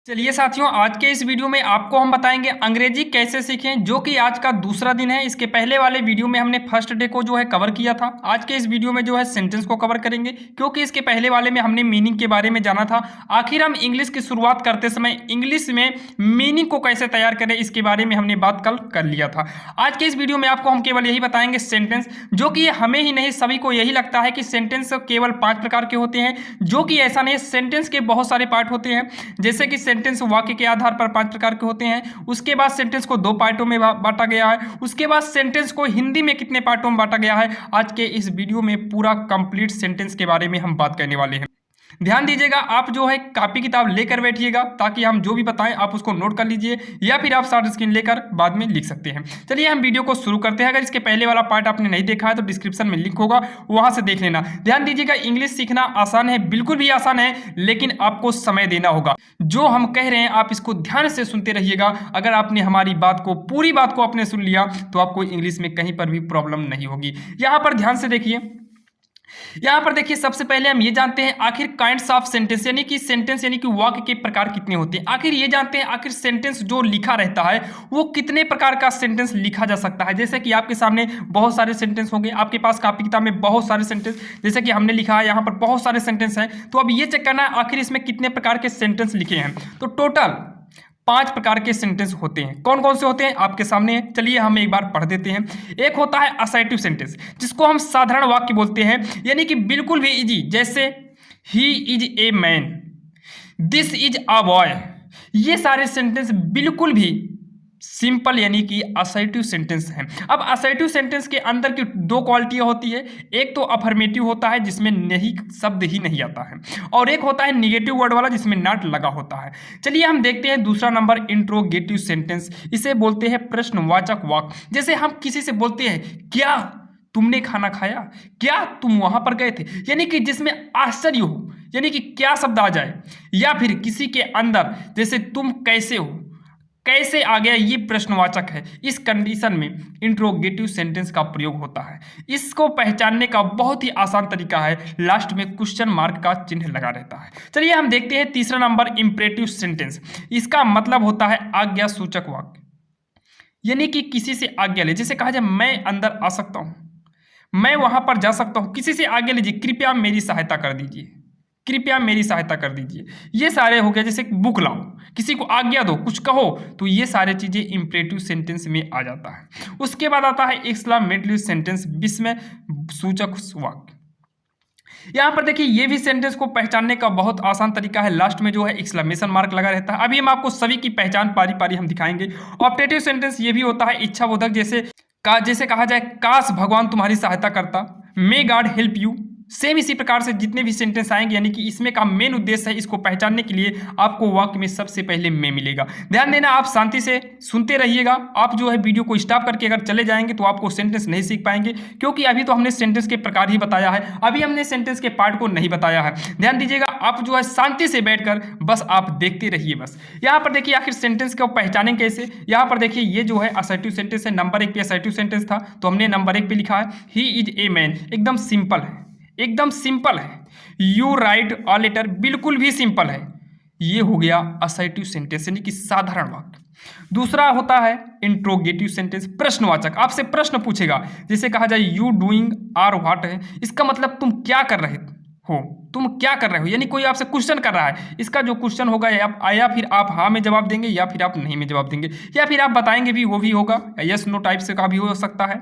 चलिए साथियों, आज के इस वीडियो में आपको हम बताएंगे अंग्रेजी कैसे सीखें, जो कि आज का दूसरा दिन है। इसके पहले वाले वीडियो में हमने फर्स्ट डे को जो है कवर किया था। आज के इस वीडियो में जो है सेंटेंस को कवर करेंगे, क्योंकि इसके पहले वाले में हमने मीनिंग के बारे में जाना था। आखिर हम इंग्लिश की शुरुआत करते समय इंग्लिश में मीनिंग को कैसे तैयार करें, इसके बारे में हमने बात कल कर लिया था। आज के इस वीडियो में आपको हम केवल यही बताएंगे सेंटेंस, जो कि हमें ही नहीं सभी को यही लगता है कि सेंटेंस केवल 5 प्रकार के होते हैं, जो कि ऐसा नहीं है। सेंटेंस के बहुत सारे पार्ट होते हैं, जैसे कि सेंटेंस वाक्य के आधार पर 5 प्रकार के होते हैं। उसके बाद सेंटेंस को 2 पार्टों में बांटा गया है। उसके बाद सेंटेंस को हिंदी में कितने पार्टों में बांटा गया है। आज के इस वीडियो में पूरा कंप्लीट सेंटेंस के बारे में हम बात करने वाले हैं। ध्यान दीजिएगा, आप जो है कॉपी किताब लेकर बैठिएगा, ताकि हम जो भी बताएं आप उसको नोट कर लीजिए, या फिर आप शॉर्ट स्क्रीन लेकर बाद में लिख सकते हैं। चलिए हम वीडियो को शुरू करते हैं। अगर इसके पहले वाला पार्ट आपने नहीं देखा है तो डिस्क्रिप्शन में लिंक होगा, वहां से देख लेना। ध्यान दीजिएगा, इंग्लिश सीखना आसान है, बिल्कुल भी आसान है, लेकिन आपको समय देना होगा। जो हम कह रहे हैं आप इसको ध्यान से सुनते रहिएगा। अगर आपने हमारी बात को, पूरी बात को आपने सुन लिया, तो आपको इंग्लिश में कहीं पर भी प्रॉब्लम नहीं होगी। यहाँ पर ध्यान से देखिए, यहाँ पर देखिए, सबसे पहले हम ये जानते हैं आखिर काइंड्स ऑफ सेंटेंस यानी कि वाक्य के प्रकार कितने होते हैं। आखिर ये जानते हैं आखिर सेंटेंस जो लिखा रहता है वो कितने प्रकार का सेंटेंस लिखा जा सकता है। जैसे कि आपके सामने बहुत सारे सेंटेंस होंगे, आपके पास कॉपी किताब में बहुत सारे सेंटेंस, जैसे कि हमने लिखा है यहाँ पर बहुत सारे सेंटेंस हैं। तो अब ये चेक करना है आखिर इसमें कितने प्रकार के सेंटेंस लिखे हैं। तो टोटल 5 प्रकार के सेंटेंस होते हैं। कौन कौन से होते हैं आपके सामने है, चलिए हम एक बार पढ़ देते हैं। एक होता है असर्टिव सेंटेंस, जिसको हम साधारण वाक्य बोलते हैं, यानी कि बिल्कुल भी इजी, जैसे he is a man, this is a boy. ये सारे सेंटेंस बिल्कुल भी सिंपल यानी कि असर्टिव सेंटेंस हैं। अब असर्टिव सेंटेंस के अंदर की 2 क्वालिटियां होती है। एक तो अफर्मेटिव होता है, जिसमें नहीं शब्द ही नहीं आता है, और एक होता है निगेटिव वर्ड वाला, जिसमें नॉट लगा होता है। चलिए हम देखते हैं दूसरा नंबर, इंट्रोगेटिव सेंटेंस। इसे बोलते हैं प्रश्नवाचक वाक्य। जैसे हम किसी से बोलते हैं, क्या तुमने खाना खाया, क्या तुम वहां पर गए थे, यानी कि जिसमें आश्चर्य हो, यानी कि क्या शब्द आ जाए। या फिर किसी के अंदर, जैसे तुम कैसे हो, कैसे आ गया, ये प्रश्नवाचक है। इस कंडीशन में इंट्रोगेटिव सेंटेंस का प्रयोग होता है। इसको पहचानने का बहुत ही आसान तरीका है, लास्ट में क्वेश्चन मार्क का चिन्ह लगा रहता है। चलिए हम देखते हैं तीसरा नंबर, इंपरेटिव सेंटेंस। इसका मतलब होता है आज्ञा सूचक वाक्य, यानी कि किसी से आज्ञा ले। जैसे कहा जाए, मैं अंदर आ सकता हूं, मैं वहां पर जा सकता हूं, किसी से आज्ञा लीजिए, कृपया मेरी सहायता कर दीजिए, कृपया मेरी सहायता कर दीजिए। ये सारे हो गए। जैसे बुक लाओ, किसी को आज्ञा दो, कुछ कहो, तो ये सारे चीजें इंपरेटिव सेंटेंस में आ जाता है। उसके बाद आता है एक्सक्लेमेटरी सेंटेंस, विस्मय सूचक वाक्य। यहाँ पर देखिए, ये भी सेंटेंस को पहचानने का बहुत आसान तरीका है, लास्ट में जो है एक्सक्लेमेशन मार्क लगा रहता है। अभी हम आपको सभी की पहचान पारी पारी हम दिखाएंगे। ऑप्टेटिव सेंटेंस ये भी होता है इच्छाबोधक, जैसे कहा जाए, काश भगवान तुम्हारी सहायता करता, may God help you. Same इसी प्रकार से जितने भी सेंटेंस आएंगे, यानी कि इसमें का मेन उद्देश्य है इसको पहचानने के लिए आपको वाक्य में सबसे पहले में मिलेगा। ध्यान देना, आप शांति से सुनते रहिएगा। आप जो है वीडियो को स्टॉप करके अगर चले जाएंगे तो आपको सेंटेंस नहीं सीख पाएंगे, क्योंकि अभी तो हमने सेंटेंस के प्रकार ही बताया है, अभी हमने सेंटेंस के पार्ट को नहीं बताया है। ध्यान दीजिएगा, आप जो है शांति से बैठकर बस आप देखते रहिए। बस यहाँ पर देखिए, आखिर सेंटेंस को पहचानें कैसे। यहाँ पर देखिए, ये जो है असर्टिव सेंटेंस है। नंबर 1 पे असर्टिव सेंटेंस था, तो हमने नंबर 1 पे लिखा है ही इज ए मैन। एकदम सिंपल है, एकदम सिंपल है। यू राइट अ लेटर, बिल्कुल भी सिंपल है। ये हो गया असर्टिव सेंटेंस, यानी कि साधारण वाक्य। दूसरा होता है इंट्रोगेटिव सेंटेंस, प्रश्नवाचक। आपसे प्रश्न पूछेगा, जैसे कहा जाए यू डूइंग आर व्हाट है, इसका मतलब तुम क्या कर रहे हो, तुम क्या कर रहे हो, यानी कोई आपसे क्वेश्चन कर रहा है। इसका जो क्वेश्चन होगा, या फिर आप हाँ में जवाब देंगे, या फिर आप नहीं में जवाब देंगे, या फिर आप बताएंगे भी, वो भी होगा। यस नो टाइप से का भी हो सकता है,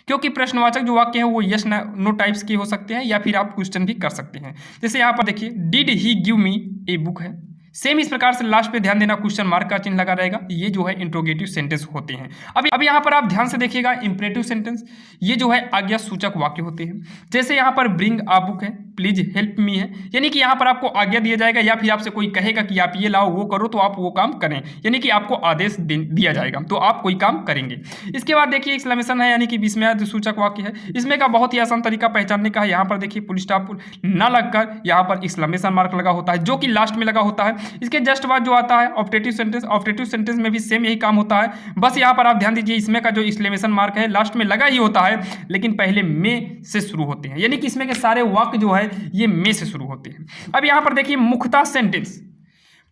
क्योंकि प्रश्नवाचक जो वाक्य है वो यस नो टाइप्स के हो सकते हैं, या फिर आप क्वेश्चन भी कर सकते हैं। जैसे यहाँ पर देखिए, did he give me a book है। सेम इस प्रकार से लास्ट पे ध्यान देना, क्वेश्चन मार्क का चिन्ह लगा रहेगा। ये जो है इंट्रोगेटिव सेंटेंस होते हैं। अब यहाँ पर आप ध्यान से देखिएगा, इंपरेटिव सेंटेंस ये जो है आज्ञा सूचक वाक्य होते हैं। जैसे यहाँ पर ब्रिंग अ बुक है, प्लीज हेल्प मी है, यानी कि यहाँ पर आपको आज्ञा दिया जाएगा, या फिर आपसे कोई कहेगा कि आप ये लाओ, वो करो, तो आप वो काम करें, यानी कि आपको आदेश दिया जाएगा, तो आप कोई काम करेंगे। इसके बाद देखिए एक्सक्लेमेशन है, यानी कि विस्मय सूचक वाक्य है। इसमें का बहुत ही आसान तरीका पहचानने का है। यहाँ पर देखिए, फुल स्टॉप ना लगकर यहाँ पर एक्सक्लेमेशन मार्क लगा होता है, जो कि लास्ट में लगा होता है। इसके जस्ट बाद जो आता है ऑप्टेटिव सेंटेंस। ऑप्टेटिव सेंटेंस में भी सेम यही काम होता है, बस यहाँ पर आप ध्यान दीजिए, इसमें का जो एक्सक्लेमेशन मार्क है लास्ट में लगा ही होता है, लेकिन पहले में से शुरू होते हैं, यानी कि इसमें के सारे वाक्य जो है ये में से शुरू होते हैं। अब यहाँ पर देखिए मुख्यतः सेंटेंस,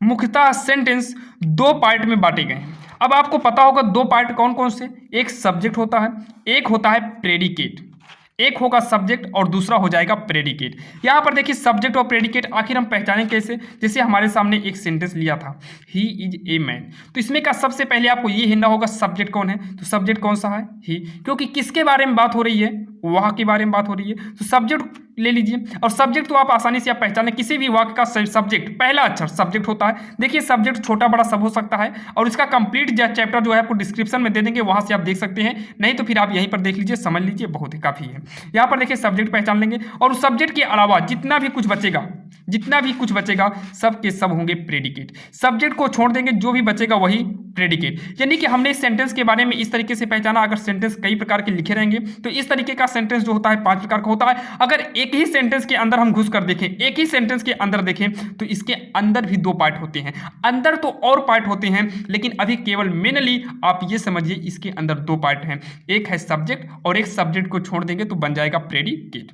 मुख्यतः सेंटेंस दो पार्ट में बांटे गए हैं। अब आपको पता होगा दो पार्ट कौन कौन से, एक सब्जेक्ट होता है, एक होता है प्रेडिकेट। एक होगा सब्जेक्ट और दूसरा हो जाएगा प्रेडिकेट। यहाँ पर देखिए सब्जेक्ट और प्रेडिकेट आखिर हम पहचानें कैसे, जैसे हमारे सामने एक सेंटेंस लिया था, ही इज ए मैन, तो इसमें का सबसे पहले आपको ये हिंना होगा सब्जेक्ट कौन है, तो सब्जेक्ट कौन सा है, ही, क्योंकि किसके बारे में बात हो रही है, वहाँ के बारे में बात हो रही है, तो सब्जेक्ट ले लीजिए। और सब्जेक्ट तो आप आसानी से आप पहचाने, किसी भी वाक्य का सब्जेक्ट पहला अक्षर सब्जेक्ट होता है। देखिए सब्जेक्ट छोटा बड़ा सब हो सकता है, और इसका कंप्लीट चैप्टर जो है आपको डिस्क्रिप्शन में दे देंगे, वहां से आप देख सकते हैं, नहीं तो फिर आप यहीं पर देख लीजिए, समझ लीजिए, बहुत ही काफ़ी है। यहाँ पर देखिए सब्जेक्ट पहचान लेंगे, और उस सब्जेक्ट के अलावा जितना भी कुछ बचेगा सब के सब होंगे प्रेडिकेट। सब्जेक्ट को छोड़ देंगे, जो भी बचेगा वही प्रेडिकेट। यानी कि हमने इस सेंटेंस के बारे में इस तरीके से पहचाना, अगर सेंटेंस कई प्रकार के लिखे रहेंगे तो इस तरीके का सेंटेंस जो होता है 5 प्रकार का होता है। अगर एक ही सेंटेंस के अंदर हम घुस कर देखें, एक ही सेंटेंस के अंदर देखें, तो इसके अंदर भी 2 पार्ट होते हैं। अंदर तो और पार्ट होते हैं, लेकिन अभी केवल मेनली आप ये समझिए इसके अंदर 2 पार्ट हैं, एक है सब्जेक्ट और एक सब्जेक्ट को छोड़ देंगे तो बन जाएगा प्रेडिकेट।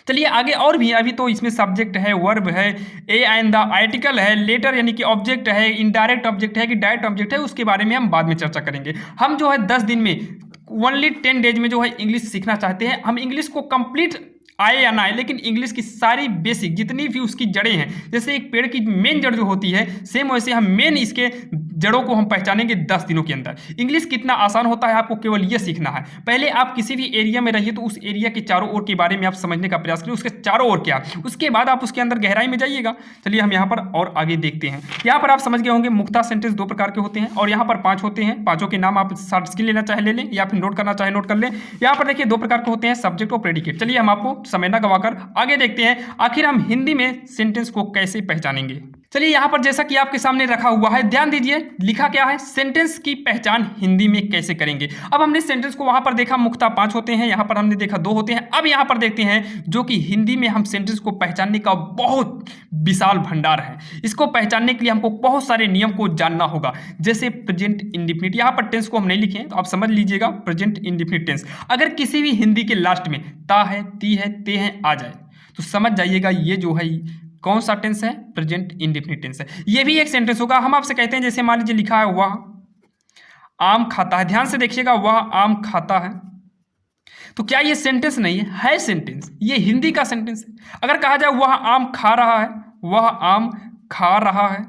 चलिए आगे और भी, अभी तो इसमें सब्जेक्ट है, वर्ब है, ए एंड द आर्टिकल है, लेटर यानी कि ऑब्जेक्ट है, इनडायरेक्ट ऑब्जेक्ट है कि डायरेक्ट ऑब्जेक्ट है, उसके बारे में हम बाद में चर्चा करेंगे। हम जो है 10 दिन में, ओनली 10 डेज में जो है इंग्लिश सीखना चाहते हैं। हम इंग्लिश को कंप्लीट आए या ना आए, लेकिन इंग्लिश की सारी बेसिक जितनी भी उसकी जड़ें हैं, जैसे एक पेड़ की मेन जड़ जो होती है, सेम वैसे हम मेन इसके जड़ों को हम पहचानेंगे 10 दिनों के अंदर। इंग्लिश कितना आसान होता है आपको केवल ये सीखना है। पहले आप किसी भी एरिया में रहिए तो उस एरिया के चारों ओर के बारे में आप समझने का प्रयास करिए, उसके चारों ओर क्या, उसके बाद आप उसके अंदर गहराई में जाइएगा। चलिए हम यहाँ पर और आगे देखते हैं। यहाँ पर आप समझ गए होंगे मुख्यतः सेंटेंस 2 प्रकार के होते हैं, और यहाँ पर 5 होते हैं। पांचों के नाम आप शॉर्ट स्क्रीन लेना चाहे ले लें, या फिर नोट करना चाहे नोट कर लें। यहाँ पर देखिए 2 प्रकार के होते हैं, सब्जेक्ट और प्रेडिकेट। चलिए हम आपको समय न गवाकर आगे देखते हैं आखिर हम हिंदी में सेंटेंस को कैसे पहचानेंगे। चलिए यहाँ पर जैसा कि आपके सामने रखा हुआ है, ध्यान दीजिए, लिखा क्या है, सेंटेंस की पहचान हिंदी में कैसे करेंगे। अब हमने सेंटेंस को वहां पर देखा, मुख्यतः 5 होते हैं, यहाँ पर हमने देखा 2 होते हैं। अब यहाँ पर देखते हैं जो कि हिंदी में हम सेंटेंस को पहचानने का बहुत विशाल भंडार है। इसको पहचानने के लिए हमको बहुत सारे नियम को जानना होगा, जैसे प्रेजेंट इंडेफिनिट। यहाँ पर टेंस को हम नहीं लिखे हैं तो आप समझ लीजिएगा, प्रेजेंट इंडेफिनिट टेंस। अगर किसी भी हिंदी के लास्ट में ता है, ती है, ते है आ जाए तो समझ जाइएगा ये जो है कौन सा टेंस है, प्रेजेंट इंडेफिनिट टेंस है। ये भी एक सेंटेंस होगा। हम आपसे कहते हैं, जैसे मान लीजिए लिखा है वह आम खाता है, ध्यान से देखिएगा, वह आम खाता है, तो क्या ये सेंटेंस नहीं है, है सेंटेंस, ये हिंदी का सेंटेंस है। अगर कहा जाए वह आम खा रहा है, वह आम खा रहा है,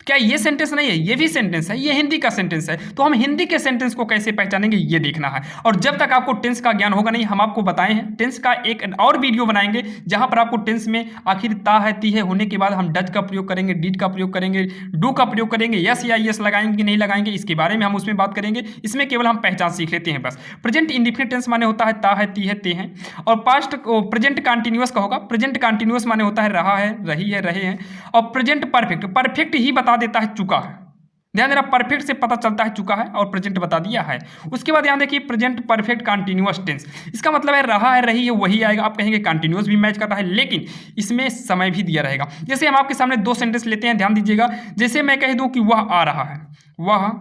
क्या ये सेंटेंस नहीं है, ये भी सेंटेंस है, ये हिंदी का सेंटेंस है। तो हम हिंदी के सेंटेंस को कैसे पहचानेंगे ये देखना है। और जब तक आपको टेंस का ज्ञान होगा नहीं, हम आपको बताए हैं टेंस का एक और वीडियो बनाएंगे जहां पर आपको टेंस में आखिर ता है, ती है होने के बाद हम डज का प्रयोग करेंगे, डिड का प्रयोग करेंगे, डू का प्रयोग करेंगे, यस या यस लगाएंगे कि नहीं लगाएंगे, इसके बारे में हम उसमें बात करेंगे। इसमें केवल हम पहचान सीख लेते हैं बस। प्रेजेंट इंडेफिनिट टेंस माने होता है ता है, ती है, ते हैं। और पास्ट प्रेजेंट कंटिन्यूअस का होगा, प्रेजेंट कंटिन्यूअस माने होता है रहा है, रही है, रहे हैं। और प्रेजेंट परफेक्ट, परफेक्ट ही बता देता है चुका है। ध्यान देना, परफेक्ट से पता चलता है चुका है, और प्रेजेंट बता दिया है। उसके बाद ध्यान देखिए प्रेजेंट परफेक्ट कंटीन्यूअस टेंस, इसका मतलब है रहा है, रही है, वही आएगा। आप कहेंगे कंटीन्यूअस भी मैच कर रहा है, लेकिन इसमें समय भी दिया रहेगा। जैसे हम आपके सामने 2 सेंटेंस लेते हैं, ध्यान दीजिएगा। जैसे मैं कह दूं कि वह आ रहा है, वह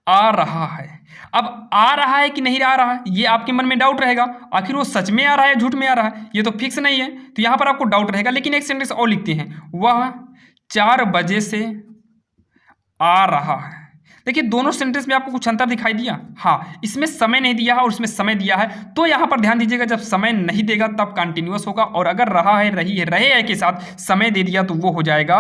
आ रहा है। अब आ रहा है कि नहीं आ रहा है, ये आपके मन में डाउट रहेगा, आखिर वो सच में आ रहा है, झूठ में आ रहा है, ये तो फिक्स नहीं है, तो यहाँ पर आपको डाउट रहेगा। लेकिन एक सेंटेंस और लिखते हैं, वह 4 बजे से आ रहा है। देखिए दोनों सेंटेंस में आपको कुछ अंतर दिखाई दिया, हाँ, इसमें समय नहीं दिया है और उसमें समय दिया है। तो यहाँ पर ध्यान दीजिएगा, जब समय नहीं देगा तब कंटिन्यूअस होगा, और अगर रहा है, रही है, रहे है के साथ समय दे दिया तो वो हो जाएगा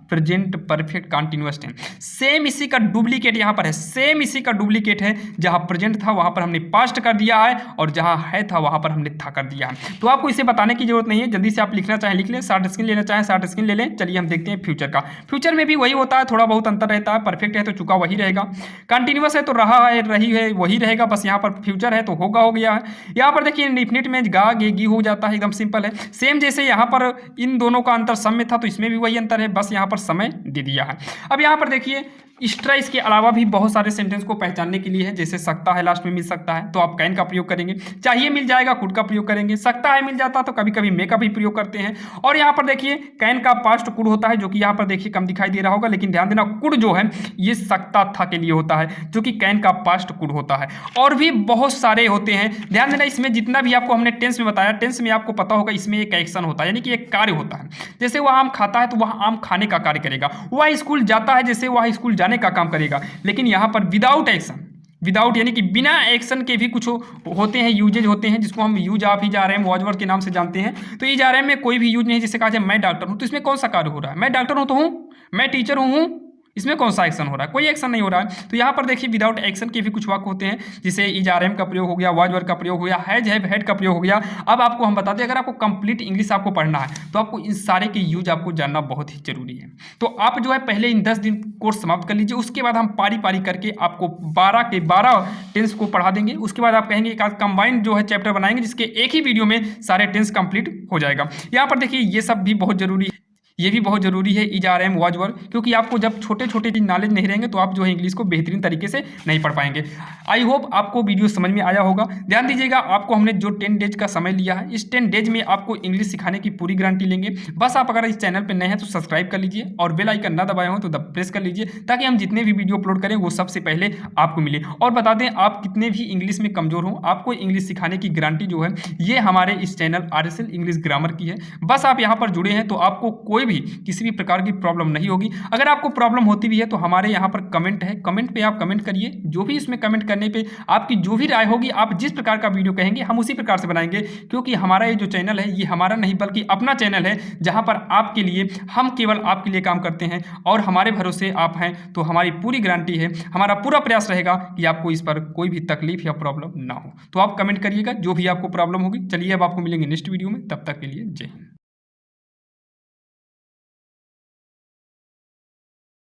present perfect continuous tense. Same इसी का डुप्लीकेट यहाँ पर है, सेम इसी का डुप्लीकेट है। जहाँ प्रेजेंट था वहाँ पर हमने पास्ट कर दिया है, और जहाँ है था वहाँ पर हमने था कर दिया है। तो आपको इसे बताने की जरूरत नहीं है, जल्दी से आप लिखना चाहें लिख लें, शॉर्ट स्क्रीन लेना चाहें शॉर्ट स्क्रीन ले लें। चलिए हम देखते हैं फ्यूचर का। फ्यूचर में भी वही होता है, थोड़ा बहुत अंतर रहता है। परफेक्ट है तो चुका वही रहेगा, कंटिन्यूअस है तो रहा है, रही है, वही रहेगा, बस यहाँ पर फ्यूचर है तो होगा हो गया है। यहाँ पर देखिए इंडेफिनिट में गा गे गी हो जाता है, एकदम सिंपल है। सेम जैसे यहाँ पर इन दोनों का अंतर सम में था, तो इसमें भी वही अंतर है, बस यहाँ पर समय दे दिया है। अब यहाँ पर देखिए एक्स्ट्रा इसके अलावा भी बहुत सारे सेंटेंस को पहचानने के लिए है, जैसे सकता है लास्ट में मिल सकता है तो आप कैन का प्रयोग करेंगे, चाहिए मिल जाएगा कुड का प्रयोग करेंगे, सकता है मिल जाता तो कभी कभी मे का भी प्रयोग करते हैं। और यहाँ पर देखिए कैन का पास्ट कुड होता है, जो कि यहाँ पर देखिए कम दिखाई दे रहा होगा, लेकिन ध्यान देना कुड जो है ये सकता था के लिए होता है, जो कि कैन का पास्ट कुड होता है। और भी बहुत सारे होते हैं, ध्यान देना इसमें जितना भी आपको हमने टेंस में बताया, टेंस में आपको पता होगा इसमें एक एक्शन होता है, यानी कि एक कार्य होता है। जैसे वह आम खाता है तो वह आम खाने का कार्य करेगा, वह स्कूल जाता है जैसे वह स्कूल जाने का काम करेगा। लेकिन यहाँ पर विदाउट एक्शन, विदाउट यानी कि बिना एक्शन के भी कुछ होते हैं, यूजेज होते हैं, जिसको हम यूज आप ही जा रहे हैं वॉजवर्ड के नाम से जानते हैं। तो ये जा रहे हैं में कोई भी यूज नहीं, जैसे कहा जाए मैं डॉक्टर हूँ तो इसमें कौन सा कार्य हो रहा है, मैं डॉक्टर हूँ तो हूँ, मैं टीचर हूँ, इसमें कौन सा एक्शन हो रहा है, कोई एक्शन नहीं हो रहा है। तो यहाँ पर देखिए विदाउट एक्शन के भी कुछ वाक्य होते हैं, जैसे इज आर एम का प्रयोग हो गया, वाज वर का प्रयोग हो गया, हैज हैव हैड का प्रयोग हो गया। अब आपको हम बताते हैं, अगर आपको कंप्लीट इंग्लिश आपको पढ़ना है तो आपको इन सारे के यूज आपको जानना बहुत ही जरूरी है। तो आप जो है पहले इन 10 दिन कोर्स समाप्त कर लीजिए, उसके बाद हम पारी पारी करके आपको 12 के 12 टेंस को पढ़ा देंगे। उसके बाद आप कहेंगे एक आज कंबाइंड जो है चैप्टर बनाएंगे, जिसके एक ही वीडियो में सारे टेंस कंप्लीट हो जाएगा। यहाँ पर देखिए ये सब भी बहुत जरूरी है, ये भी बहुत जरूरी है, is are am was were, क्योंकि आपको जब छोटे छोटे नॉलेज नहीं रहेंगे तो आप जो है इंग्लिश को बेहतरीन तरीके से नहीं पढ़ पाएंगे। आई होप आपको वीडियो समझ में आया होगा। ध्यान दीजिएगा, आपको हमने जो 10 डेज का समय लिया है, इस 10 डेज में आपको इंग्लिश सिखाने की पूरी गारंटी लेंगे। बस आप अगर इस चैनल पर नए हैं तो सब्सक्राइब कर लीजिए और बेल आइकन ना दबाए हो तो प्रेस कर लीजिए, ताकि हम जितने भी वीडियो अपलोड करें वो सबसे पहले आपको मिले। और बता दें, आप कितने भी इंग्लिश में कमजोर हो, आपको इंग्लिश सिखाने की गारंटी जो है ये हमारे इस चैनल RSL इंग्लिश ग्रामर की है। बस आप यहाँ पर जुड़े हैं तो आपको कोई भी किसी भी प्रकार की प्रॉब्लम नहीं होगी। अगर आपको प्रॉब्लम होती भी है तो हमारे यहाँ पर कमेंट है, कमेंट पे आप कमेंट करिए, जो भी इसमें कमेंट करने पे आपकी जो भी राय होगी, आप जिस प्रकार का वीडियो कहेंगे हम उसी प्रकार से बनाएंगे। क्योंकि हमारा ये जो चैनल है ये हमारा नहीं बल्कि अपना चैनल है, जहाँ पर आपके लिए, हम केवल आपके लिए काम करते हैं और हमारे भरोसे आप हैं। तो हमारी पूरी गारंटी है, हमारा पूरा प्रयास रहेगा कि आपको इस पर कोई भी तकलीफ या प्रॉब्लम ना हो। तो आप कमेंट करिएगा जो भी आपको प्रॉब्लम होगी। चलिए अब आपको मिलेंगे नेक्स्ट वीडियो में, तब तक के लिए जय हिंद।